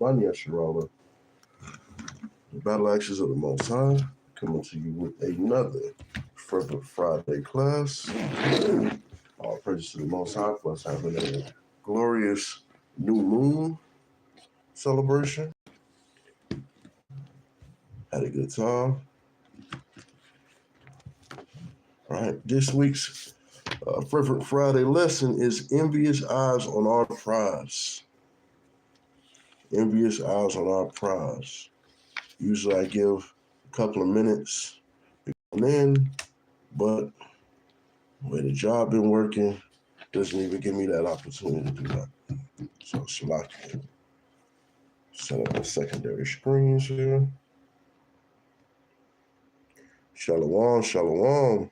Benaniyah, the Battle Axes of the Most High, coming to you with another Fervent Friday class. All praise to the Most High for us having a glorious new moon celebration. Had a good time. All right, this week's Fervent Friday lesson is Envious Eyes on Our Prize. Envious Eyes on Our Prize. Usually I give a couple of minutes to come in, but the way the job been working doesn't even give me that opportunity to do that. So select set up the secondary screens here. Shalom, shalom.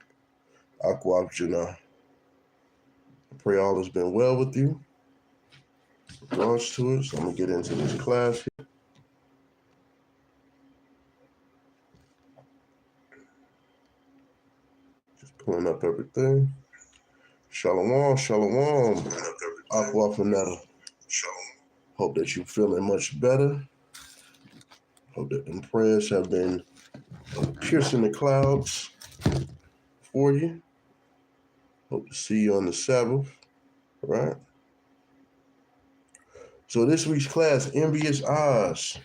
Akwab Jannah. I pray all has been well with you. Regards to it, so I'm gonna get into this class here. Just pulling up everything. Shalom, shalom. Akwab Jannah. Hope that you're feeling much better. Hope that them prayers have been piercing the clouds for you. Hope to see you on the Sabbath, right? So this week's class, Envious Eyes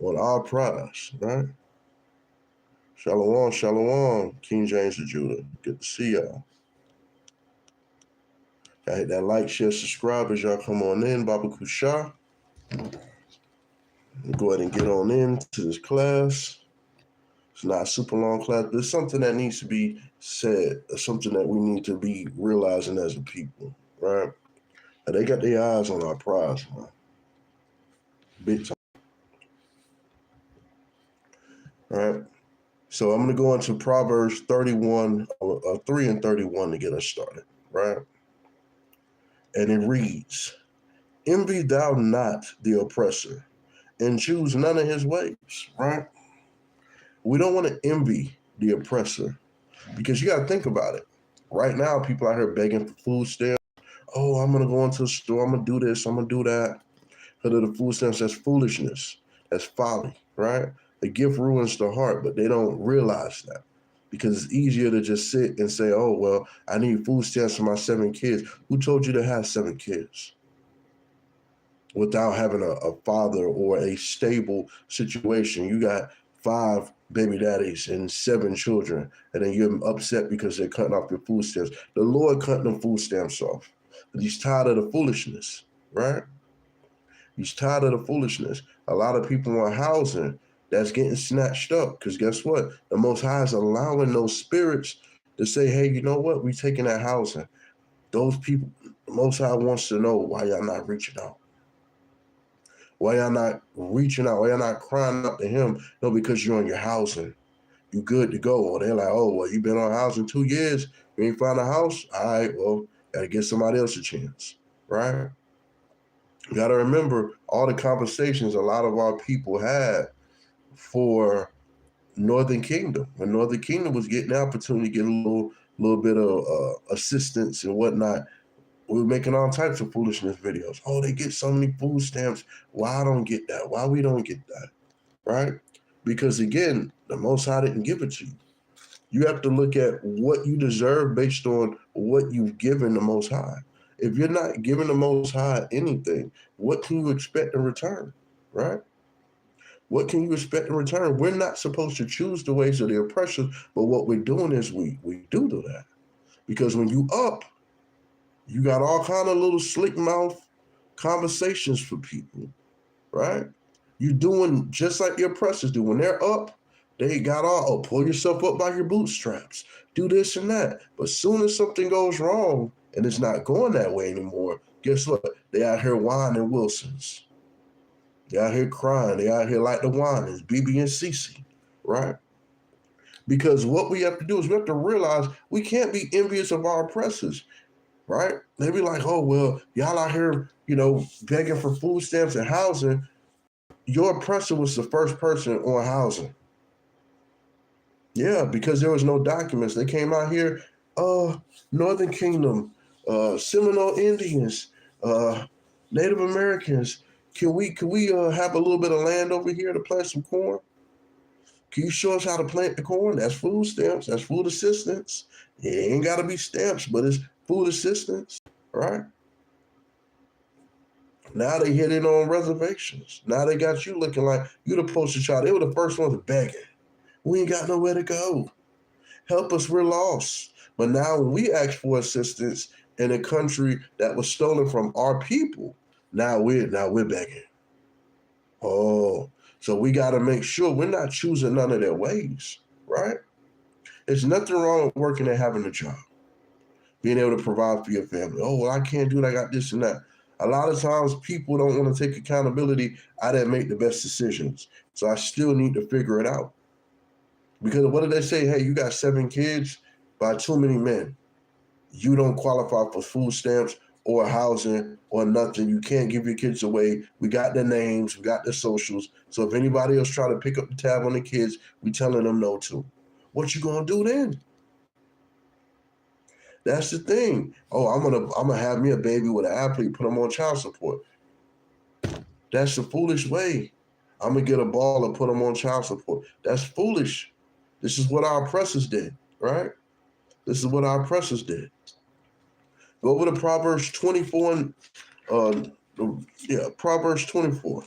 on Our Prize, right? Shalom, shalom, King James of Judah. Good to see y'all. Y'all hit that like, share, subscribe as y'all come on in, Baba Kusha. Go ahead and get on into this class. It's not a super long class, but it's something that needs to be said, something that we need to be realizing as a people, right? And they got their eyes on our prize, man. Big time. All right. So I'm going to go into Proverbs 31, 3 and 31 to get us started, right? And it reads, envy thou not the oppressor, and choose none of his ways, right? We don't want to envy the oppressor because you got to think about it. Right now, people out here begging for food stamps. Oh, I'm going to go into the store. I'm going to do this. I'm going to do that. Because of the food stamps, that's foolishness. That's folly, right? The gift ruins the heart, but they don't realize that because it's easier to just sit and say, oh, well, I need food stamps for my 7 kids. Who told you to have 7 kids? Without having a father or a stable situation. You got 5 baby daddies and 7 children, and then you're upset because they're cutting off your food stamps. The Lord cutting them food stamps off. But he's tired of the foolishness, right? He's tired of the foolishness. A lot of people want housing that's getting snatched up because guess what? The Most High is allowing those spirits to say, hey, you know what? We're taking that housing. Those people, the Most High wants to know why y'all not reaching out. Why y'all not reaching out? Why y'all not crying out to him? No, because you're on your housing. You good to go. Or they're like, oh, well, you've been on housing 2 years. You ain't found a house? All right, well, gotta give somebody else a chance, right? You got to remember all the conversations a lot of our people had for Northern Kingdom. When Northern Kingdom was getting the opportunity to get a little bit of assistance and whatnot, we were making all types of foolishness videos. Oh, they get so many food stamps. Why I don't get that? Why we don't get that, right? Because again, the Most High didn't give it to you. You have to look at what you deserve based on what you've given the Most High. If you're not giving the Most High anything, what can you expect in return, right? What can you expect in return? We're not supposed to choose the ways of the oppressors, but what we're doing is we do that. Because when you up, you got all kind of little slick mouth conversations for people, right? You're doing just like the oppressors do. When they're up, they got all, pull yourself up by your bootstraps, do this and that. But soon as something goes wrong, and it's not going that way anymore, guess what? They out here whining Wilsons. They out here crying. They out here like the whiners, BB and Cece, right? Because what we have to do is we have to realize we can't be envious of our oppressors, right? They be like, oh, well, y'all out here, begging for food stamps and housing. Your oppressor was the first person on housing. Yeah, because there was no documents. They came out here, Northern Kingdom, Seminole Indians, Native Americans can we have a little bit of land over here to plant some corn? Can you show us how to plant the corn? That's food stamps. That's food assistance. It ain't got to be stamps, but it's food assistance, right? Now they hit it on reservations. Now they got you looking like you the poster child. They were the first ones begging. We ain't got nowhere to go. Help us, we're lost. But now when we ask for assistance in a country that was stolen from our people, now we're begging. Oh, so we got to make sure we're not choosing none of their ways, right? There's nothing wrong with working and having a job, being able to provide for your family. Oh, well, I can't do it. I got this and that. A lot of times people don't want to take accountability. I didn't make the best decisions. So I still need to figure it out. Because what did they say? Hey, you got 7 kids by too many men. You don't qualify for food stamps or housing or nothing. You can't give your kids away. We got their names. We got their socials. So if anybody else try to pick up the tab on the kids, we telling them no to. What you gonna do then? That's the thing. Oh, I'm gonna have me a baby with an athlete, put them on child support. That's the foolish way. I'm gonna get a ball and put them on child support. That's foolish. This is what our oppressors did, right? This is what our oppressors did. Go over to Proverbs 24 and Proverbs 24.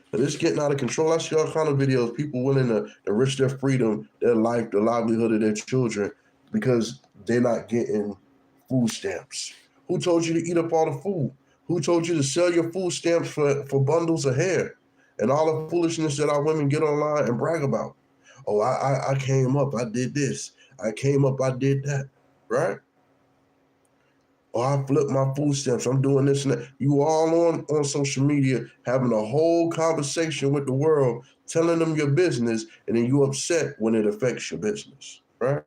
But it's getting out of control. I see all kind of videos, people willing to enrich their freedom, their life, the livelihood of their children because they're not getting food stamps. Who told you to eat up all the food? Who told you to sell your food stamps for bundles of hair? And all the foolishness that our women get online and brag about. Oh, I came up, I did this. I came up, I did that, right? Oh, I flipped my food stamps. I'm doing this and that. You all on social media having a whole conversation with the world, telling them your business, and then you upset when it affects your business, right?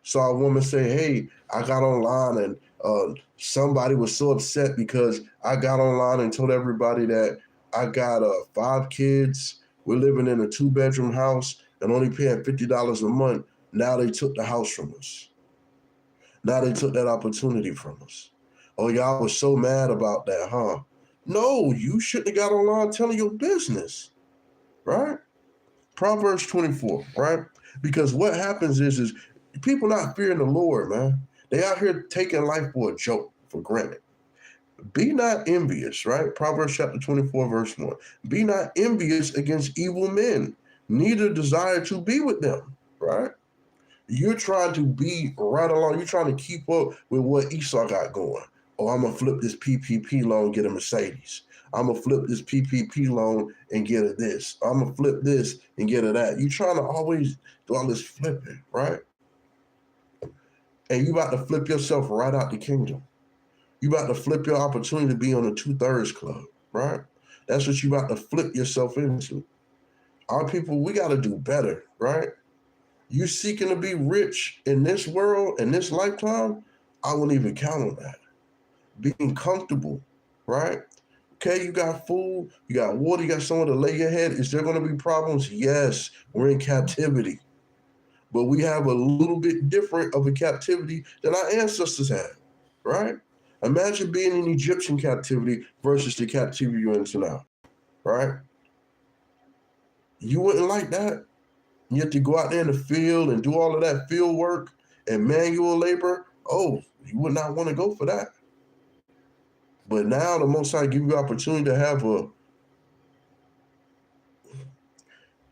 Saw a woman say, hey, I got online and somebody was so upset because I got online and told everybody that I got 5 kids. We're living in a 2-bedroom house and only paying $50 a month. Now they took the house from us. Now they took that opportunity from us. Oh, y'all was so mad about that, huh? No, you shouldn't have got online telling your business, right? Proverbs 24, right? Because what happens is people not fearing the Lord, man. They out here taking life for a joke, for granted. Be not envious, right? Proverbs chapter 24, verse 1. Be not envious against evil men, neither desire to be with them, right? You're trying to be right along. You're trying to keep up with what Esau got going. Oh, I'm going to flip this PPP loan, get a Mercedes. I'm going to flip this PPP loan and get a this. I'm going to flip this and get a that. You're trying to always do all this flipping, right? And you about to flip yourself right out the kingdom. You about to flip your opportunity to be on the 2/3 club, right? That's what you about to flip yourself into. Our people, we got to do better, right? You seeking to be rich in this world, in this lifetime, I wouldn't even count on that. Being comfortable, right? Okay, you got food, you got water, you got somewhere to lay your head. Is there going to be problems? Yes, we're in captivity. But we have a little bit different of a captivity than our ancestors had, right? Imagine being in Egyptian captivity versus the captivity you're into now, right? You wouldn't like that. You have to go out there in the field and do all of that field work and manual labor. Oh, you would not want to go for that. But now the Most High give you opportunity to have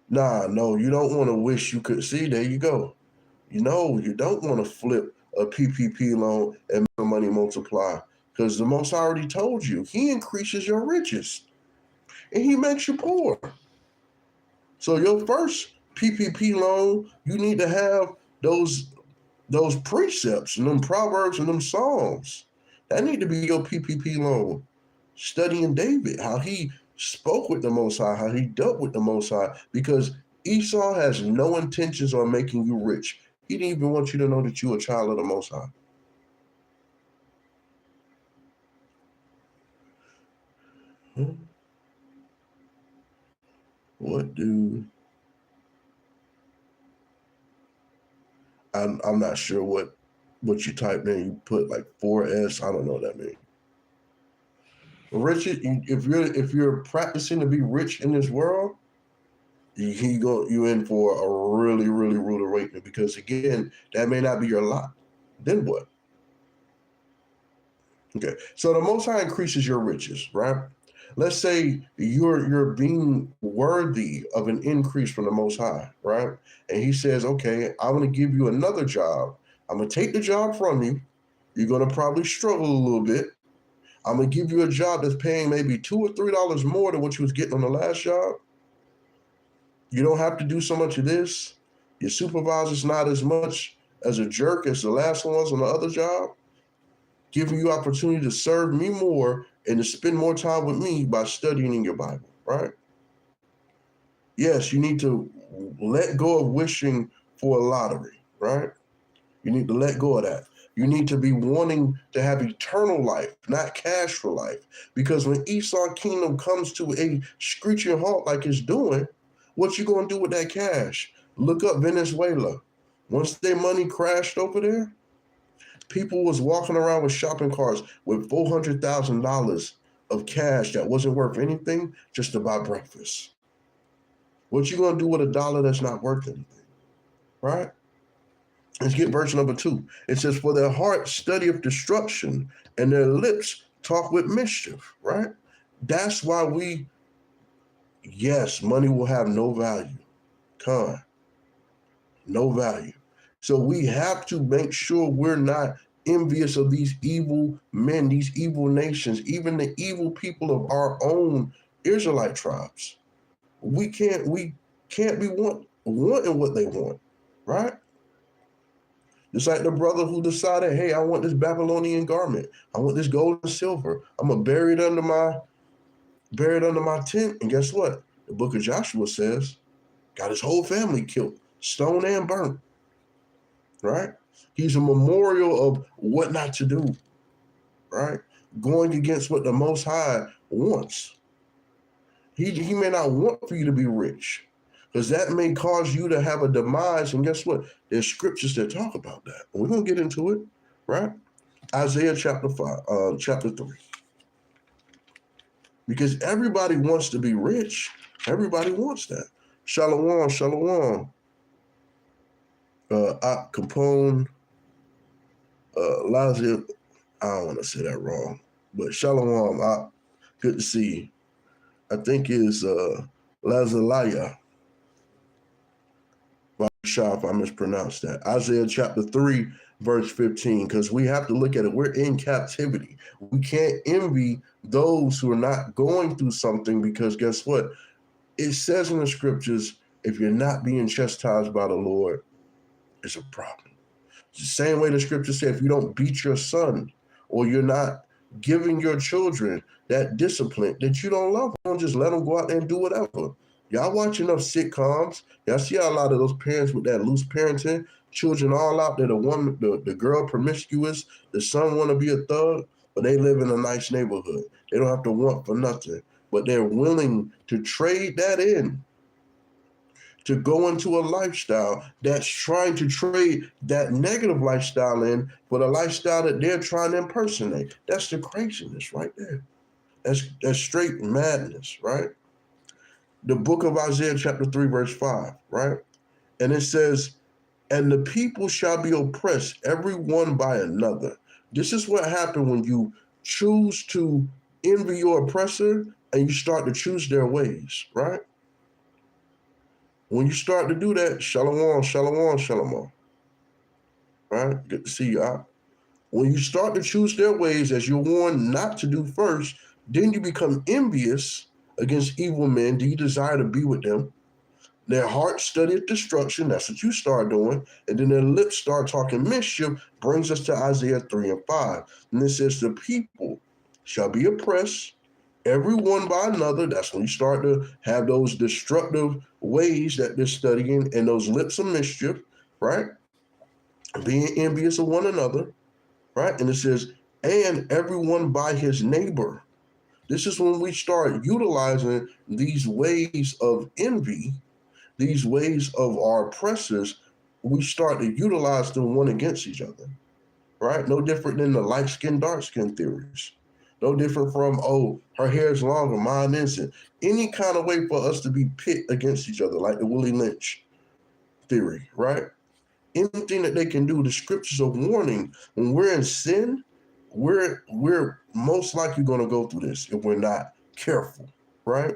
no, you don't want to wish you could see. There you go. You know, you don't want to flip a PPP loan and make the money multiply because the Most High already told you He increases your riches and He makes you poor. So your first PPP loan, you need to have those precepts and them proverbs and them psalms. That need to be your PPP loan. Studying David, how he spoke with the Most High, how he dealt with the Most High, because Esau has no intentions on making you rich. He didn't even want you to know that you're a child of the Most High. What do I'm not sure what you typed in. You put like 4S. I don't know what that means. Rich, if you're practicing to be rich in this world, you in for a really, really rude awakening, because again, that may not be your lot. Then what? Okay, so the Most High increases your riches, right? Let's say you're being worthy of an increase from the Most High, right? And He says, okay, I'm going to give you another job. I'm going to take the job from you. You're going to probably struggle a little bit. I'm going to give you a job that's paying maybe $2 or $3 more than what you was getting on the last job. You don't have to do so much of this. Your supervisor's not as much as a jerk as the last ones on the other job, giving you opportunity to serve me more and to spend more time with me by studying in your Bible, right? Yes, you need to let go of wishing for a lottery, right? You need to let go of that. You need to be wanting to have eternal life, not cash for life. Because when Esau's kingdom comes to a screeching halt like it's doing, what you going to do with that cash? Look up Venezuela. Once their money crashed over there, people was walking around with shopping carts with $400,000 of cash that wasn't worth anything just to buy breakfast. What you going to do with $1 that's not worth anything, right? Let's get verse number 2. It says, for their heart studieth destruction, and their lips talk with mischief, right? That's why yes, money will have no value. No value. So we have to make sure we're not envious of these evil men, these evil nations, even the evil people of our own Israelite tribes. We can't be wanting what they want, right? It's like the brother who decided, hey, I want this Babylonian garment. I want this gold and silver. I'm gonna bury it under my tent. And guess what? The book of Joshua says, got his whole family killed, stoned and burnt. Right? He's a memorial of what not to do. Right? Going against what the Most High wants. He may not want for you to be rich, because that may cause you to have a demise. And guess what? There's scriptures that talk about that. We're going to get into it, right? Isaiah chapter 3. Because everybody wants to be rich. Everybody wants that. Shalom, shalom. Capone, Lazia, I don't want to say that wrong, but shalom. Good to see you. I think it's Lazalaya. If I mispronounced that. Isaiah chapter 3, verse 15, because we have to look at it. We're in captivity. We can't envy those who are not going through something, because guess what? It says in the scriptures, if you're not being chastised by the Lord, it's a problem. It's the same way the scriptures say, if you don't beat your son, or you're not giving your children that discipline, that you don't love them, just let them go out there and do whatever. Y'all watch enough sitcoms. Y'all see how a lot of those parents with that loose parenting, children all out there, the girl promiscuous, the son want to be a thug, but they live in a nice neighborhood. They don't have to want for nothing, but they're willing to trade that in, to go into a lifestyle that's trying to trade that negative lifestyle in for the lifestyle that they're trying to impersonate. That's the craziness right there. That's straight madness, right? The book of Isaiah chapter 3, verse 5, right? And it says, and the people shall be oppressed, every one by another. This is what happened when you choose to envy your oppressor and you start to choose their ways, right? When you start to do that, shalom, shalom, shalom. Right? Good to see you. When you start to choose their ways, as you're warned not to do first, then you become envious against evil men. Do you desire to be with them? Their heart studieth destruction. That's what you start doing. And then their lips start talking mischief. Brings us to Isaiah 3 and 5. And it says, the people shall be oppressed, every one by another. That's when you start to have those destructive ways that they're studying, and those lips of mischief, right? Being envious of one another, right? And it says, and everyone by his neighbor. This is when we start utilizing these ways of envy, these ways of our oppressors. We start to utilize them one against each other, right? No different than the light skin, dark skin theories. No different from, oh, her hair is longer, mine isn't. Any kind of way for us to be pit against each other, like the Willie Lynch theory, right? Anything that they can do, the scriptures are warning. When we're in sin, we're most likely going to go through this if we're not careful, right?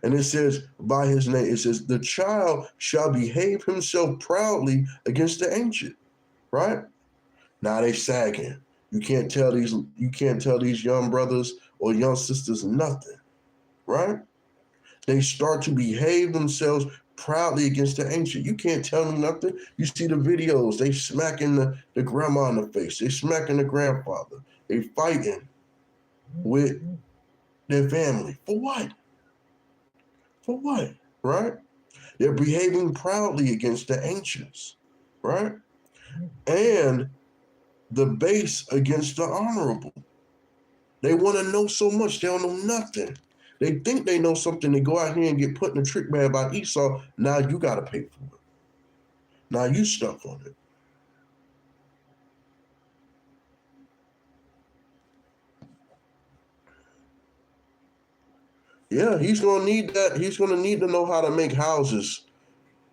And it says, by his name, it says, the child shall behave himself proudly against the ancient, right? Now they sagging. You can't tell these young brothers or young sisters nothing, right? They start to behave themselves proudly against the ancient. You can't tell me nothing. You see the videos, they smacking the grandma in the face, they smacking the grandfather, they fighting with their family. For what? For what? Right? They're behaving proudly against the ancients, right? And the base against the honorable. They want to know so much, they don't know nothing. They think they know something. They go out here and get put in a trick bag by Esau. Now you got to pay for it. Now you stuck on it. Yeah, he's going to need that. He's going to need to know how to make houses,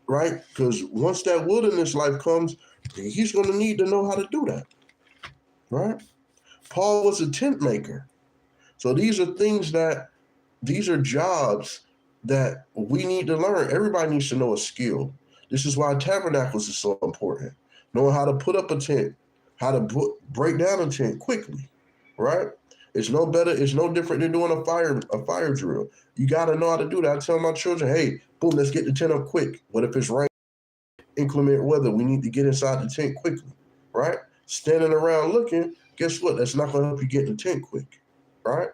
right? Because once that wilderness life comes, he's going to need to know how to do that, right? Paul was a tent maker. So these are jobs that we need to learn. Everybody needs to know a skill. This is why tabernacles is so important. Knowing how to put up a tent, how to break down a tent quickly, right? It's no better. It's no different than doing a fire drill. You got to know how to do that. I tell my children, hey, boom, let's get the tent up quick. What if it's rain, inclement weather? We need to get inside the tent quickly, right? Standing around looking, guess what? That's not going to help you get in the tent quick, right?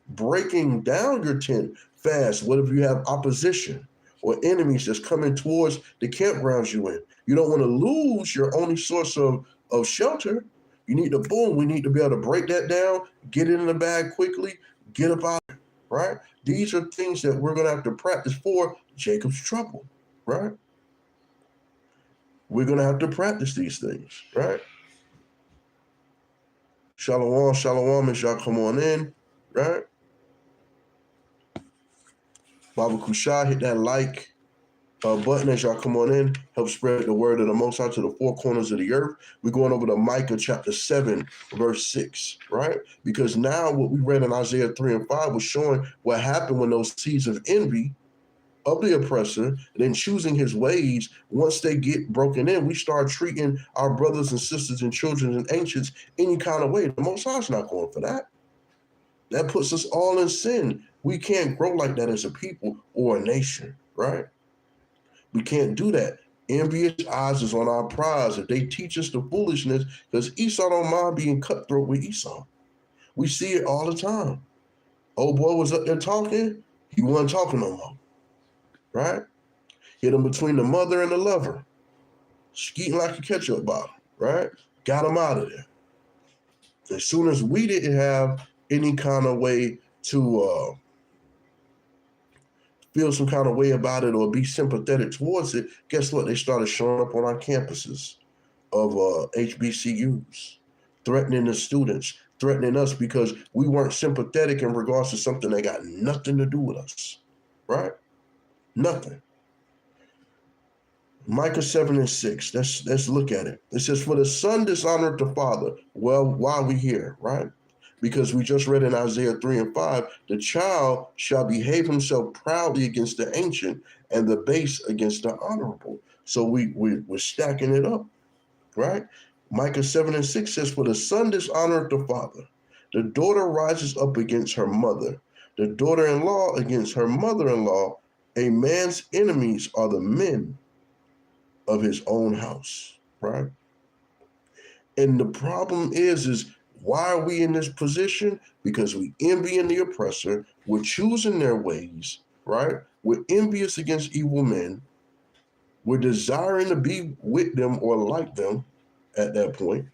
Breaking down your tent fast. What if you have opposition or enemies that's coming towards the campgrounds you in? You don't want to lose your only source of shelter. You need to, boom, we need to be able to break that down, get it in the bag quickly, get up out of it, right? These are things that we're going to have to practice for Jacob's trouble, right? We're going to have to practice these things, right? Shalom, shalom, as y'all come on in, right? Baba Kushah, hit that like button as y'all come on in. Help spread the word of the Most High to the four corners of the earth. We're going over to Micah chapter 7, verse 6, right? Because now what we read in Isaiah 3 and 5 was showing what happened when those seeds of envy of the oppressor, and then choosing his ways, once they get broken in, we start treating our brothers and sisters and children and ancients any kind of way. The Most High's not going for that. That puts us all in sin. We can't grow like that as a people or a nation, right? We can't do that. Envious eyes is on our prize. If they teach us the foolishness, because Esau don't mind being cutthroat with Esau. We see it all the time. Old boy was up there talking, he wasn't talking no more, right? Hit him between the mother and the lover, skeeting like a ketchup bottle, right? Got him out of there. As soon as we didn't have any kind of way to feel some kind of way about it or be sympathetic towards it, guess what? They started showing up on our campuses of HBCUs, threatening the students, threatening us because we weren't sympathetic in regards to something that got nothing to do with us, right? Nothing. Micah 7 and 6, let's look at it. It says, for the son dishonored the father. Well, why are we here, right? Because we just read in Isaiah 3 and 5, the child shall behave himself proudly against the ancient and the base against the honorable. So we're stacking it up, right? Micah 7 and 6 says, for the son dishonored the father. The daughter rises up against her mother. The daughter-in-law against her mother-in-law. A man's enemies are the men of his own house, right? And the problem is why are we in this position? Because we envy the oppressor, we're choosing their ways, right? We're envious against evil men, we're desiring to be with them or like them at that point,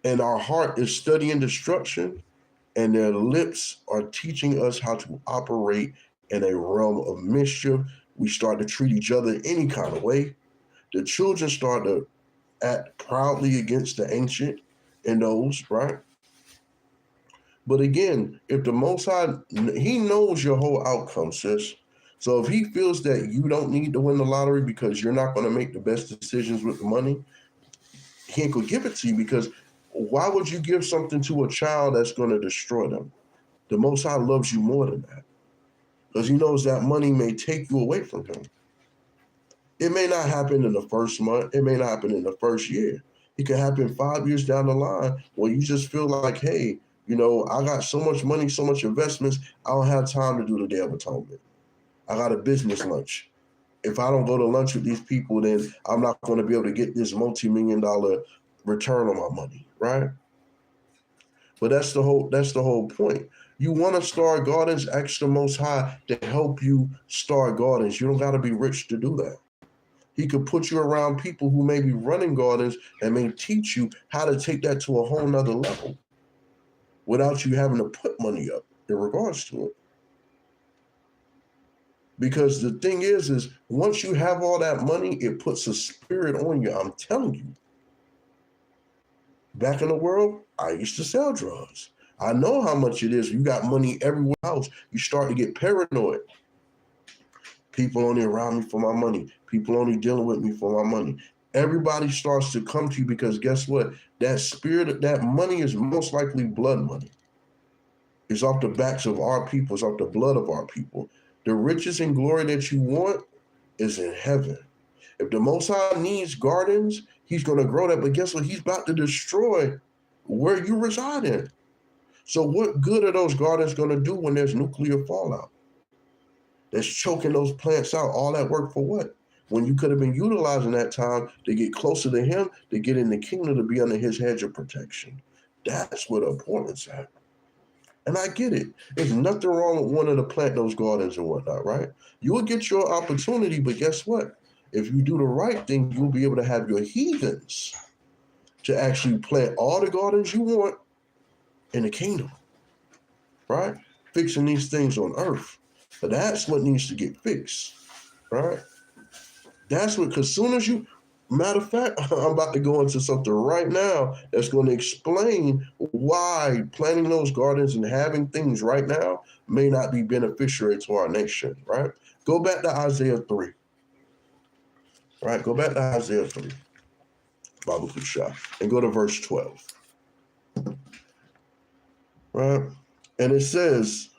and our heart is studying destruction, and their lips are teaching us how to operate in a realm of mischief. We start to treat each other any kind of way. The children start to act proudly against the ancient and those, right? But again, if the Most High, he knows your whole outcome, sis. So if he feels that you don't need to win the lottery because you're not going to make the best decisions with the money, he ain't going to give it to you, because why would you give something to a child that's going to destroy them? The Most High loves you more than that, because he knows that money may take you away from him. It may not happen in the first month. It may not happen in the first year. It could happen 5 years down the line where you just feel like, hey, I got so much money, so much investments, I don't have time to do the Day of Atonement. I got a business lunch. If I don't go to lunch with these people, then I'm not going to be able to get this multi-million-dollar return on my money, right? But that's the whole point. You want to start gardens, ask the Most High to help you start gardens. You don't got to be rich to do that. He could put you around people who may be running gardens and may teach you how to take that to a whole nother level without you having to put money up in regards to it. Because the thing is once you have all that money, it puts a spirit on you. I'm telling you. Back in the world, I used to sell drugs. I know how much it is. You got money everywhere else. You start to get paranoid. People only around me for my money. People only dealing with me for my money. Everybody starts to come to you because guess what? That spirit, that money is most likely blood money. It's off the backs of our people. It's off the blood of our people. The riches and glory that you want is in heaven. If the Most High needs gardens, he's going to grow that. But guess what? He's about to destroy where you reside in. So what good are those gardens going to do when there's nuclear fallout? That's choking those plants out. All that work for what? When you could have been utilizing that time to get closer to him, to get in the kingdom, to be under his hedge of protection. That's where the importance at. And I get it. There's nothing wrong with wanting to plant those gardens and whatnot, right? You will get your opportunity, but guess what? If you do the right thing, you'll be able to have your heathens to actually plant all the gardens you want in the kingdom, right? Fixing these things on earth. But that's what needs to get fixed, right? That's what, because soon as you, matter of fact, I'm about to go into something right now that's going to explain why planting those gardens and having things right now may not be beneficial to our nation, right? Go back to Isaiah 3, right? Go back to Isaiah 3, Bible Kusha, and go to verse 12, right? And it says,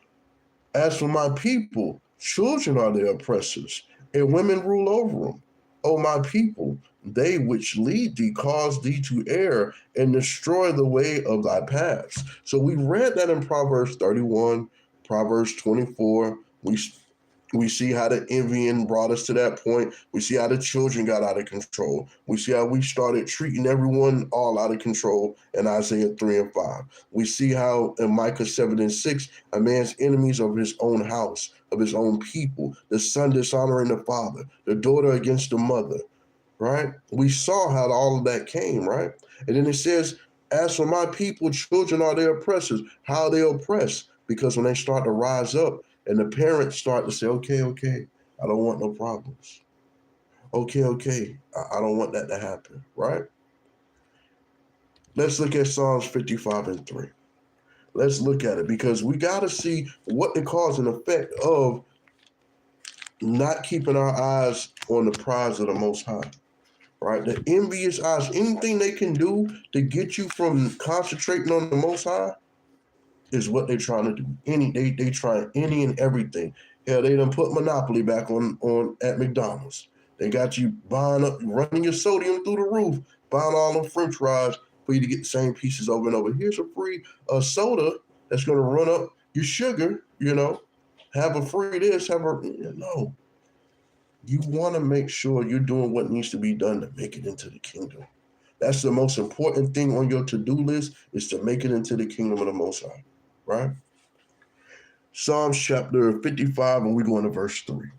as for my people, children are their oppressors, and women rule over them. O my people, they which lead thee cause thee to err and destroy the way of thy paths. So we read that in Proverbs 31, Proverbs 24. We see how the envying brought us to that point. We see how the children got out of control. We see how we started treating everyone all out of control in Isaiah 3 and 5. We see how in Micah 7 and 6, a man's enemies of his own house, of his own people, the son dishonoring the father, the daughter against the mother, right? We saw how all of that came, right? And then it says, as for my people, children are their oppressors. How they oppress? Because when they start to rise up, and the parents start to say, okay, I don't want no problems. Okay, I don't want that to happen, right? Let's look at Psalms 55 and 3. Let's look at it, because we got to see what the cause and effect of not keeping our eyes on the prize of the Most High, right? The envious eyes, anything they can do to get you from concentrating on the Most High is what they're trying to do. They try any and everything. Hell, they done put Monopoly back on at McDonald's. They got you buying up, running your sodium through the roof, buying all them French fries for you to get the same pieces over and over. Here's a free soda that's going to run up your sugar, have a free this, no. You want to make sure you're doing what needs to be done to make it into the kingdom. That's the most important thing on your to-do list, is to make it into the kingdom of the Most High, right? Psalms chapter 55, and we go into verse 3.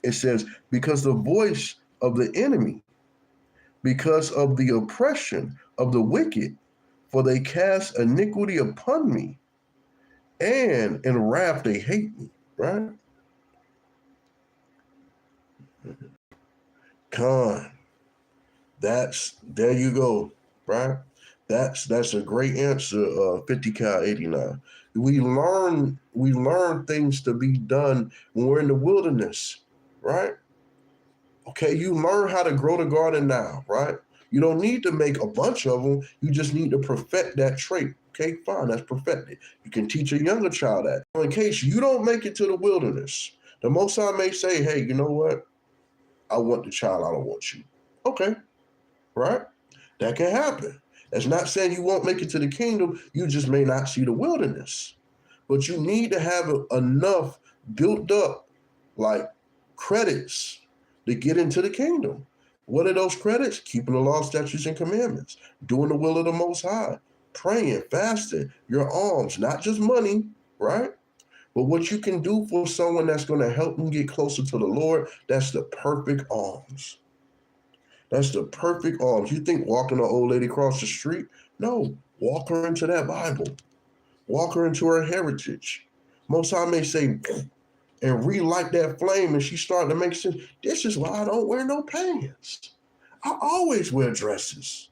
It says, because the voice of the enemy, because of the oppression of the wicked, for they cast iniquity upon me, and in wrath they hate me, right? There you go, right? That's a great answer, 50 cal 89. We learn things to be done when we're in the wilderness, right? Okay, you learn how to grow the garden now, right? You don't need to make a bunch of them. You just need to perfect that trait. Okay, fine, that's perfected. You can teach a younger child that. In case you don't make it to the wilderness, the Most High may say, hey, you know what? I want the child, I don't want you. Okay, right? That can happen. That's not saying you won't make it to the kingdom. You just may not see the wilderness. But you need to have enough built up, like credits, to get into the kingdom. What are those credits? Keeping the law, statutes, and commandments, doing the will of the Most High, praying, fasting, your alms, not just money, right? But what you can do for someone that's going to help them get closer to the Lord, that's the perfect alms. That's the perfect alms. You think walking an old lady across the street? No, walk her into that Bible. Walk her into her heritage. Most High may say, and relight that flame, and she started to make sense. This is why I don't wear no pants. I always wear dresses.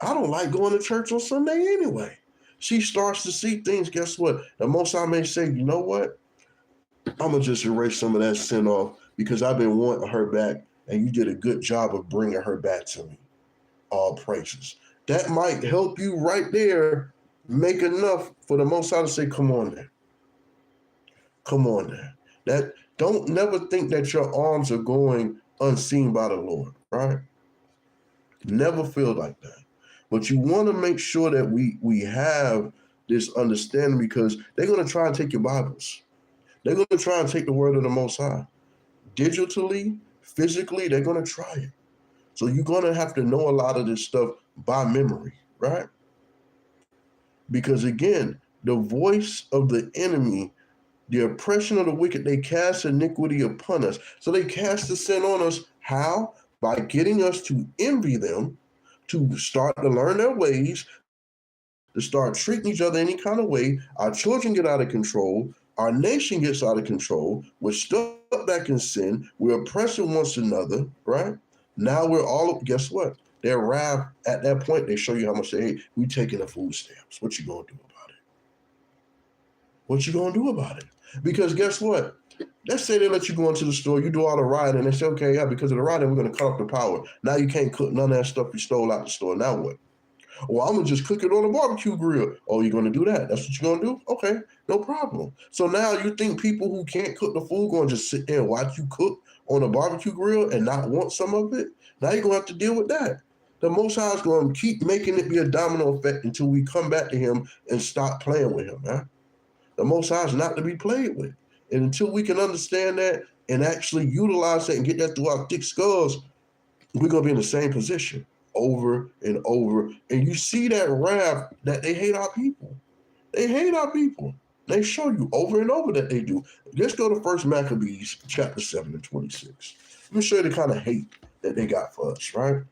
I don't like going to church on Sunday anyway. She starts to see things. Guess what? The Most High may say, you know what? I'm going to just erase some of that sin off because I've been wanting her back, and you did a good job of bringing her back to me. All praises. That might help you right there make enough for the Most High to say, come on there. Come on there. That don't never think that your arms are going unseen by the Lord, right? Never feel like that. But you want to make sure that we have this understanding because they're going to try and take your Bibles. They're going to try and take the word of the Most High. Digitally, physically, they're going to try it. So you're going to have to know a lot of this stuff by memory, right? Because again, the voice of the enemy, the oppression of the wicked, they cast iniquity upon us. So they cast the sin on us. How? By getting us to envy them, to start to learn their ways, to start treating each other any kind of way. Our children get out of control. Our nation gets out of control. We're stuck back in sin. We're oppressing one another, right? Now we're all, guess what? They're wrath at that point. They show you how much they hate. We taking the food stamps. What you gonna do about it? What you gonna do about it? Because guess what? Let's say they let you go into the store, you do all the rioting, and they say, okay, yeah, because of the rioting, we're gonna cut off the power. Now you can't cook none of that stuff you stole out the store. Now what? Well, I'm gonna just cook it on a barbecue grill. Oh, you're gonna do that? That's what you're gonna do? Okay, no problem. So now you think people who can't cook the food gonna just sit there and watch you cook on a barbecue grill and not want some of it? Now you're gonna have to deal with that. The Most High is gonna keep making it be a domino effect until we come back to him and stop playing with him, man. The Most High is not to be played with. And until we can understand that and actually utilize that and get that through our thick skulls, we're gonna be in the same position over and over. And you see that wrath that they hate our people. They hate our people. They show you over and over that they do. Let's go to 1 Maccabees chapter 7 and 26. Let me show you the kind of hate that they got for us, right?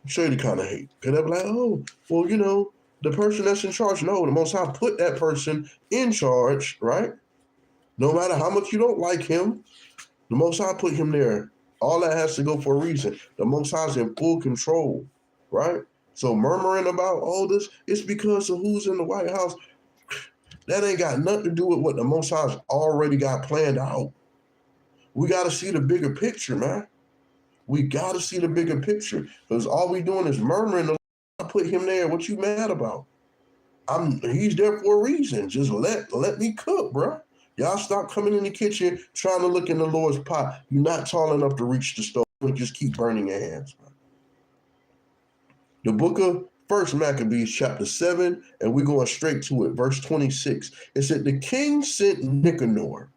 Show you the kind of hate. Because they'll be like, oh, well, you know, the person that's in charge. No, the Most High put that person in charge, right? No matter how much you don't like him, the Most High put him there. All that has to go for a reason. The Most High is in full control, right? So murmuring about all this, it's because of who's in the White House. That ain't got nothing to do with what the Most High's already got planned out. We got to see the bigger picture, man. We got to see the bigger picture because all we doing is murmuring. I put him there. What you mad about? He's there for a reason. Just let me cook, bro. Y'all stop coming in the kitchen trying to look in the Lord's pot. You're not tall enough to reach the stove and just keep burning your hands, man. The book of 1 Maccabees chapter 7, and we're going straight to it. Verse 26. It said, the king sent Nicanor,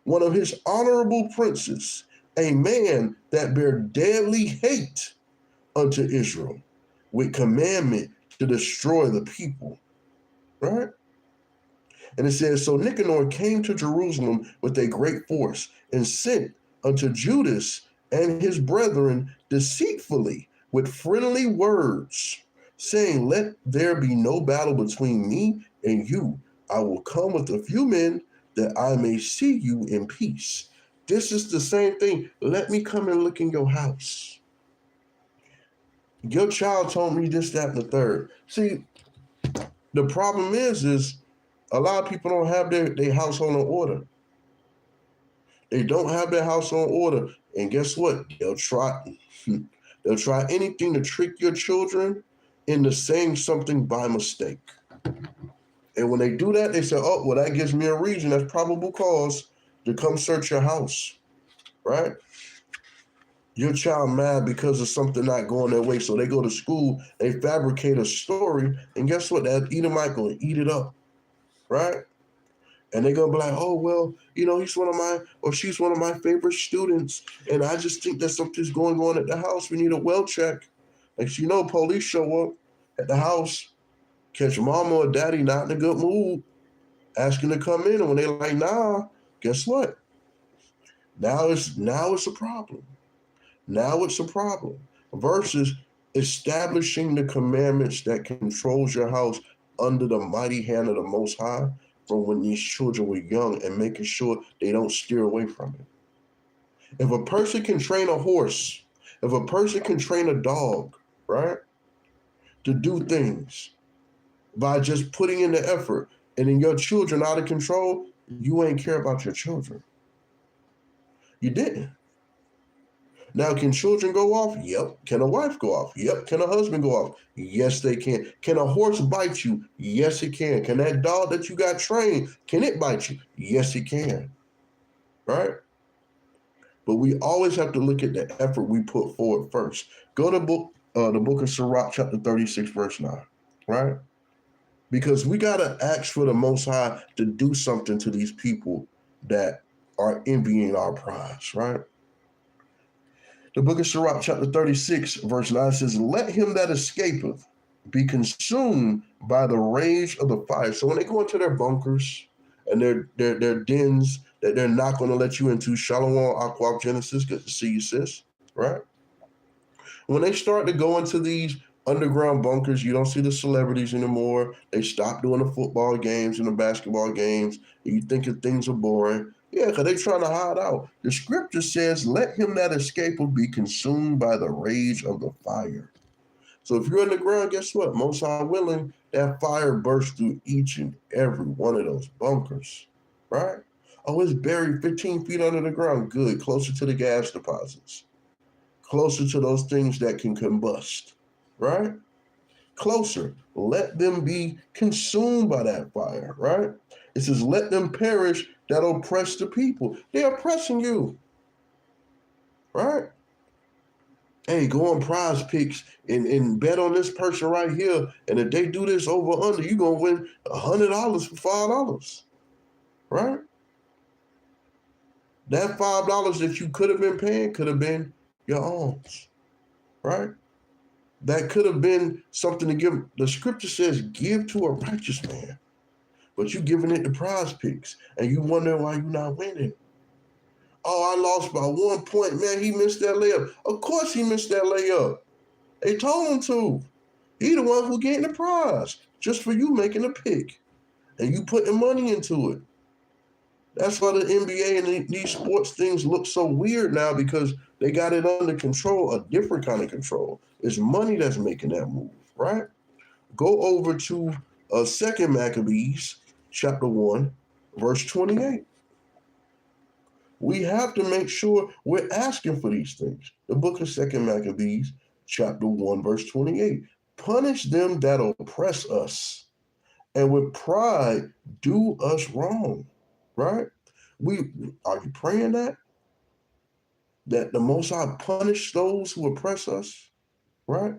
one of his honorable princes, a man that bare deadly hate unto Israel, with commandment to destroy the people. Right? And it says, so Nicanor came to Jerusalem with a great force and sent unto Judas and his brethren deceitfully with friendly words, saying, let there be no battle between me and you. I will come with a few men that I may see you in peace. This is the same thing. Let me come and look in your house. Your child told me this, that, and the third. See, the problem is a lot of people don't have their household in order. They don't have their household in order. And guess what? They'll try anything to trick your children into saying something by mistake. And when they do that, they say, oh, well, that gives me a reason. That's probable cause to come search your house, right? Your child mad because of something not going their way. So they go to school, they fabricate a story, and guess what? That Edomite going to eat it up, right? And they're going to be like, oh, well, he's one of my, or she's one of my favorite students. And I just think that something's going on at the house. We need a well check. Like, police show up at the house, catch mama or daddy not in a good mood, asking to come in. And when they're like, nah, guess what? Now it's a problem. Now it's a problem. Versus establishing the commandments that controls your house under the mighty hand of the Most High from when these children were young and making sure they don't steer away from it. If a person can train a horse, if a person can train a dog, right, to do things by just putting in the effort, and then your children out of control, you ain't care about your children. You didn't. Now, can children go off? Yep. Can a wife go off? Yep. Can a husband go off? Yes, they can. Can a horse bite you? Yes, it can. Can that dog that you got trained, can it bite you? Yes, it can. Right? But we always have to look at the effort we put forward first. Go to the book of Sirach, chapter 36, verse 9. Right? Because we got to ask for the Most High to do something to these people that are envying our prize. Right? The book of Sirach, chapter 36, verse 9 says, let him that escapeth be consumed by the rage of the fire. So when they go into their bunkers and their dens that they're not going to let you into, Shalom, Aqua Genesis, good to see you, sis, right? When they start to go into these underground bunkers, you don't see the celebrities anymore. They stop doing the football games and the basketball games. And you think that things are boring. Yeah, because they're trying to hide out. The scripture says, let him that escapeth be consumed by the rage of the fire. So if you're in the ground, guess what? Most High willing, that fire bursts through each and every one of those bunkers, right? Oh, it's buried 15 feet under the ground. Good, closer to the gas deposits. Closer to those things that can combust, right? Closer. Let them be consumed by that fire, right? It says, let them perish that oppress the people. They're oppressing you, right? Hey, go on Prize Picks and bet on this person right here. And if they do this over under, you're going to win $100 for $5, right? That $5 that you could have been paying could have been your alms, right? That could have been something to give. The scripture says, give to a righteous man. But you giving it to Prize Picks. And you wondering why you're not winning. Oh, I lost by 1 point. Man, he missed that layup. Of course he missed that layup. They told him to. He the one who getting the prize. Just for you making a pick. And you putting money into it. That's why the NBA and these sports things look so weird now, because they got it under control, a different kind of control. It's money that's making that move, right? Go over to 2 Maccabees, chapter 1, verse 28. We have to make sure we're asking for these things. The book of 2 Maccabees, chapter 1, verse 28. Punish them that oppress us, and with pride do us wrong. Right? Are you praying that the Most High punish those who oppress us, right?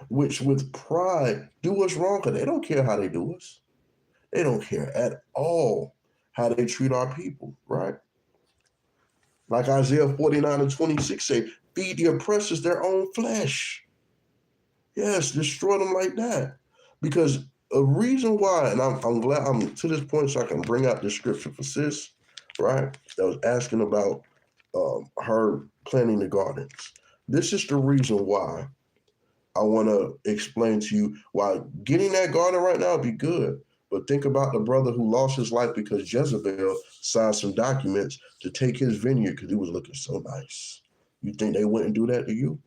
Which with pride do us wrong, because they don't care how they do us. They don't care at all how they treat our people, right? Like Isaiah 49 and 26 say, feed the oppressors their own flesh. Yes, destroy them like that. Because a reason why, and I'm glad I'm to this point so I can bring out the scripture for sis, right? That was asking about her planting the gardens. This is the reason why I want to explain to you why getting that garden right now would be good. But think about the brother who lost his life because Jezebel signed some documents to take his vineyard because he was looking so nice. You think they wouldn't do that to you?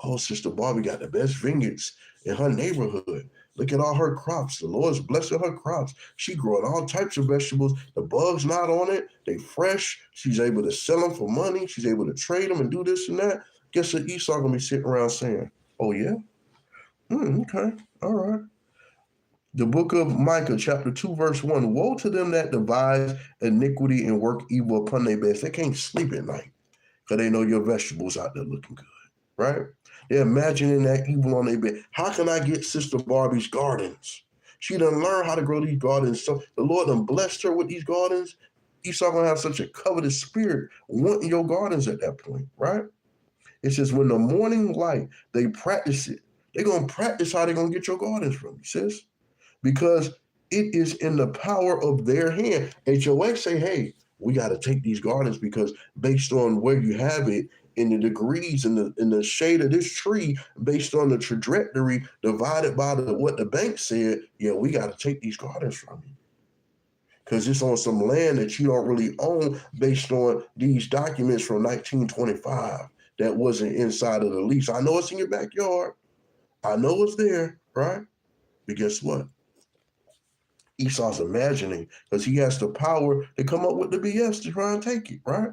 Oh, Sister Barbie got the best vineyards in her neighborhood. Look at all her crops. The Lord's blessing her crops. She growing all types of vegetables. The bugs not on it. They fresh. She's able to sell them for money. She's able to trade them and do this and that. Guess what Esau gonna be sitting around saying? Oh yeah? Okay. All right. The book of Micah, chapter 2, verse 1. Woe to them that devise iniquity and work evil upon their beds. They can't sleep at night because they know your vegetables out there looking good, right? They're imagining that evil on their bed. How can I get Sister Barbie's gardens? She done learned how to grow these gardens. So the Lord done blessed her with these gardens. Esau gonna have such a covetous spirit wanting your gardens at that point, right? It says, when the morning light, they practice it. They're gonna practice how they're gonna get your gardens from you, sis. Because it is in the power of their hand. HOA say, hey, we got to take these gardens because based on where you have it in the degrees in the shade of this tree, based on the trajectory divided by what the bank said, yeah, we got to take these gardens from you. Because it's on some land that you don't really own based on these documents from 1925 that wasn't inside of the lease. I know it's in your backyard. I know it's there, right? But guess what? Esau's imagining because he has the power to come up with the BS to try and take it, right?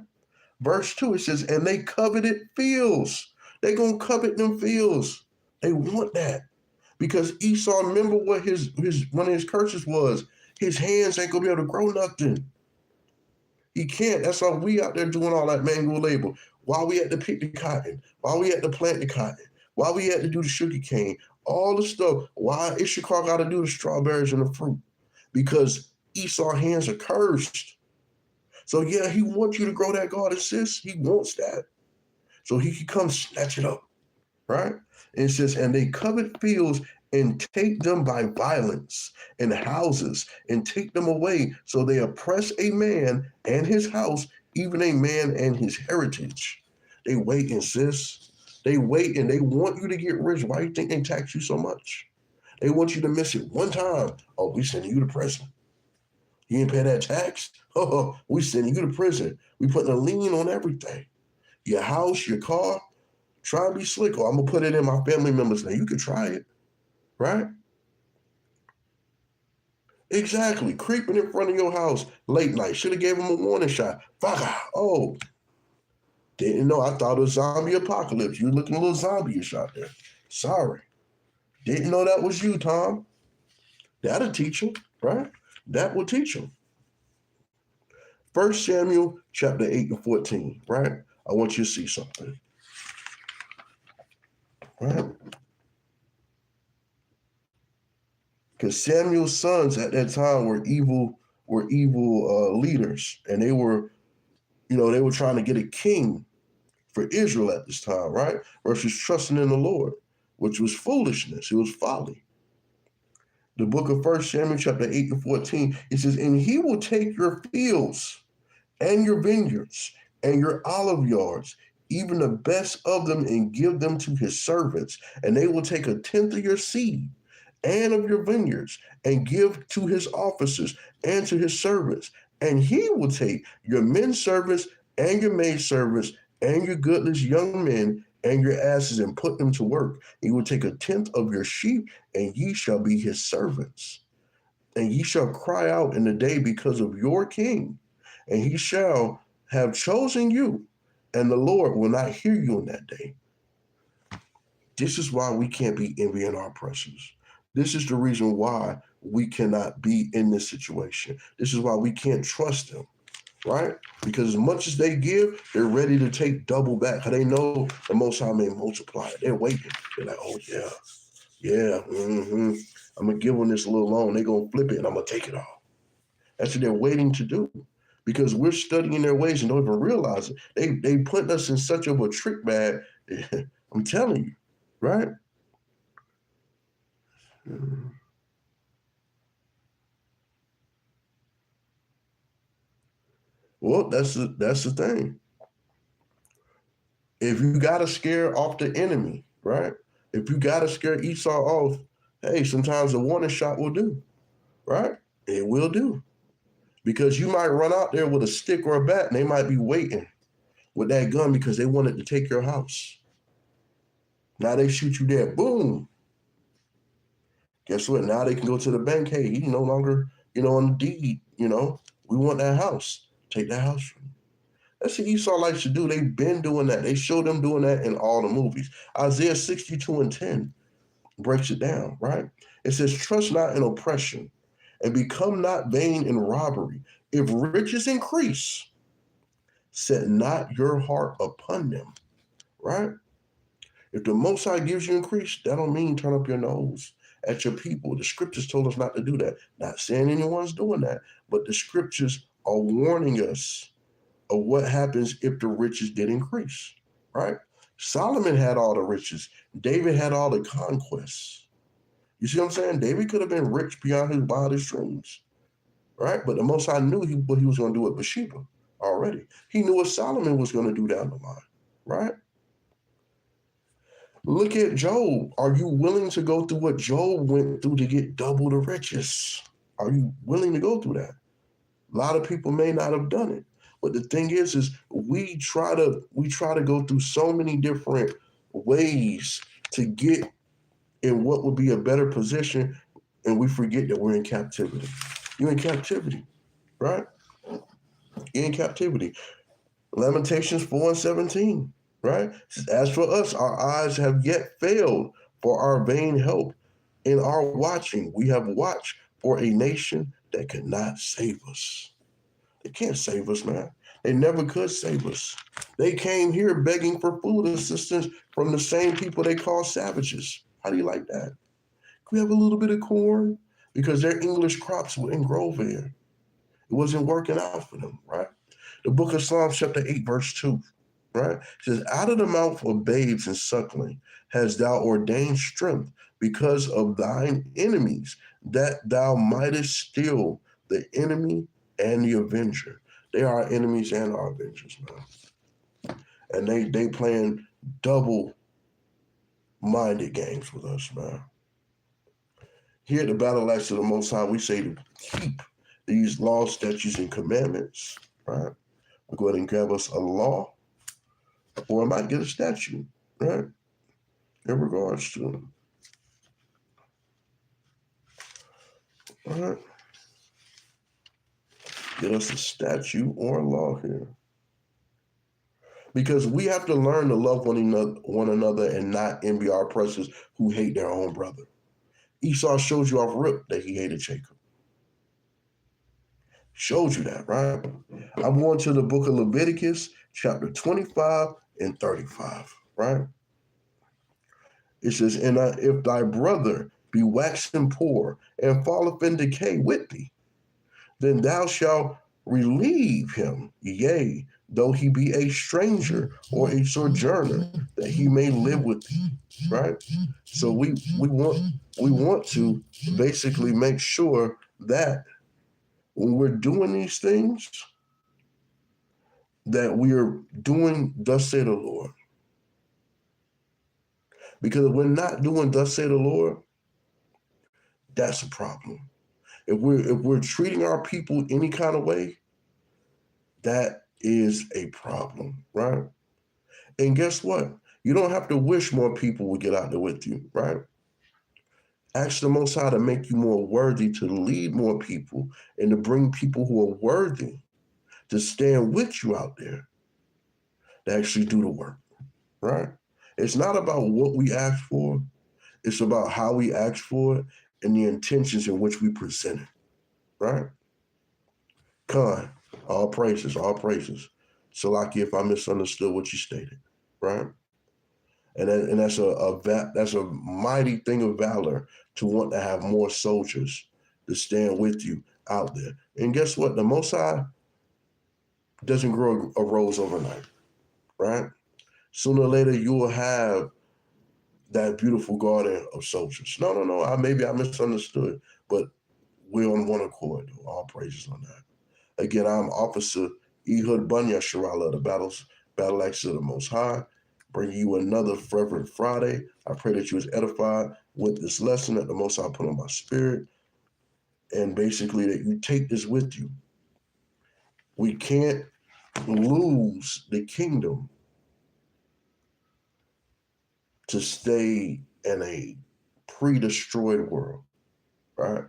Verse 2, it says, and they coveted fields. They're going to covet them fields. They want that because Esau, remember what one of his curses was. His hands ain't going to be able to grow nothing. He can't. That's why we out there doing all that manual labor. While we had to pick the cotton, while we had to plant the cotton, while we had to do the sugar cane, all the stuff. Why Issachar got to do the strawberries and the fruit? Because Esau's hands are cursed. So yeah, he wants you to grow that garden, sis. He wants that. So he can come snatch it up, right? And it says, and they covet fields and take them by violence, and houses and take them away. So they oppress a man and his house, even a man and his heritage. They waiting, sis. They wait and they want you to get rich. Why do you think they tax you so much? They want you to miss it one time. Oh, we sending you to prison. You didn't pay that tax? Oh, we sending you to prison. We putting a lien on everything. Your house, your car. Try and be slick. Or I'm going to put it in my family members' name. You can try it, right? Exactly. Creeping in front of your house late night. Should have gave him a warning shot. Vaga. Oh, didn't know. I thought it was zombie apocalypse. You looking a little zombie-ish out there. Sorry. Didn't know that was you, Tom. That'll teach him, right? That will teach him. 1 Samuel chapter 8 and 14, right? I want you to see something. Right? Because Samuel's sons at that time were evil leaders, and they were trying to get a king for Israel at this time, right? Versus trusting in the Lord, which was foolishness. It was folly. The book of 1 Samuel chapter 8 and 14, it says, and he will take your fields and your vineyards and your olive yards, even the best of them, and give them to his servants. And they will take a tenth of your seed and of your vineyards and give to his officers and to his servants. And he will take your men servants and your maid servants and your goodless young men and your asses and put them to work. He will take a tenth of your sheep, and ye shall be his servants. And ye shall cry out in the day because of your king, and he shall have chosen you, and the Lord will not hear you in that day. This is why we can't be envying our oppressors. This is the reason why we cannot be in this situation. This is why we can't trust them. Right? Because as much as they give, they're ready to take double back. Because they know the Most High may multiply it. They're waiting. They're like, oh, yeah, I'm going to give them this little loan. They're going to flip it, and I'm going to take it all. That's what they're waiting to do. Because we're studying their ways and don't even realize it. They put us in such of a trick bag. I'm telling you, right? Well, that's the thing. If you got to scare off the enemy, right? If you got to scare Esau off, hey, sometimes a warning shot will do, right? It will do. Because you might run out there with a stick or a bat, and they might be waiting with that gun because they wanted to take your house. Now they shoot you dead. Boom. Guess what? Now they can go to the bank. Hey, he no longer, on the deed, we want that house. Take that house from me. That's what Esau likes to do. They've been doing that. They show them doing that in all the movies. Isaiah 62:10 breaks it down, right? It says, trust not in oppression and become not vain in robbery. If riches increase, set not your heart upon them, right? If the Most High gives you increase, that don't mean turn up your nose at your people. The scriptures told us not to do that. Not saying anyone's doing that, but the scriptures are warning us of what happens if the riches did increase, right? Solomon had all the riches. David had all the conquests. You see what I'm saying? David could have been rich beyond his wildest dreams, right? But the Most High knew what he was going to do with Bathsheba already. He knew what Solomon was going to do down the line, right? Look at Job. Are you willing to go through what Job went through to get double the riches? Are you willing to go through that? A lot of people may not have done it. But the thing is we try to go through so many different ways to get in what would be a better position, and we forget that we're in captivity. You're in captivity, right? You're in captivity. Lamentations 4:17, right? As for us, our eyes have yet failed for our vain help. In our watching, we have watched for a nation that could not save us. They can't save us, man. They never could save us. They came here begging for food assistance from the same people they call savages. How do you like that? Can we have a little bit of corn? Because their English crops wouldn't grow there. It wasn't working out for them, right? The book of Psalms, chapter 8, verse 2, right? It says, out of the mouth of babes and suckling hast thou ordained strength because of thine enemies, that thou mightest still the enemy and the avenger. They are our enemies and our avengers, man. And they playing double-minded games with us, man. Here at the Battle Axes of the Most High, we say to keep these laws, statutes, and commandments, right? We'll go ahead and grab us a law, or I might get a statute, right? In regards to, all right? Get us a statute or a law here. Because we have to learn to love one another and not envy our oppressors who hate their own brother. Esau showed you off rip that he hated Jacob. Showed you that, right? I'm going to the book of Leviticus, chapter 25 and 35, right? It says, and if thy brother be waxen poor and falleth in decay with thee, then thou shalt relieve him, yea, though he be a stranger or a sojourner, that he may live with thee, right? So we want to basically make sure that when we're doing these things, that we are doing thus say the Lord. Because if we're not doing thus say the Lord, that's a problem. If we're treating our people any kind of way, that is a problem, right? And guess what? You don't have to wish more people would get out there with you, right? Ask the Most High to make you more worthy to lead more people and to bring people who are worthy to stand with you out there to actually do the work, right? It's not about what we ask for. It's about how we ask for it and the intentions in which we present it, right? Khan, all praises, all praises. Salaki, if I misunderstood what you stated, right? And that's a mighty thing of valor to want to have more soldiers to stand with you out there. And guess what? The Most High doesn't grow a rose overnight, right? Sooner or later, you will have that beautiful garden of soldiers. No. Maybe I misunderstood, but we're on one accord. All praises on that. Again, I'm Officer Ehud Bunya Sharala, the Battle Axes of the Most High, bringing you another Fervent Friday. I pray that you was edified with this lesson that the Most High put on my spirit, and basically that you take this with you. We can't lose the kingdom to stay in a pre-destroyed world, right?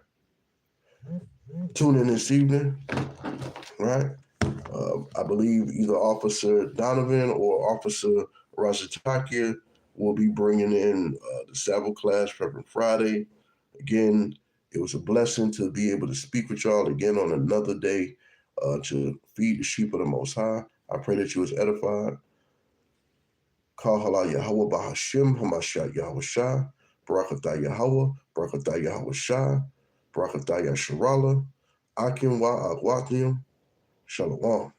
Tune in this evening, right? I believe either Officer Donovan or Officer Razatakia will be bringing in the Sabbath class Reverend Friday. Again, it was a blessing to be able to speak with y'all again on another day to feed the sheep of the Most High. I pray that you was edified. Kahala Yahweh Bahashim Hamashat Yahweh Shah, Barakatah Yahweh, Barakatah Yahweh Shah, Barakatah Yasharala, Akim Wa Agwatnium, Shalom.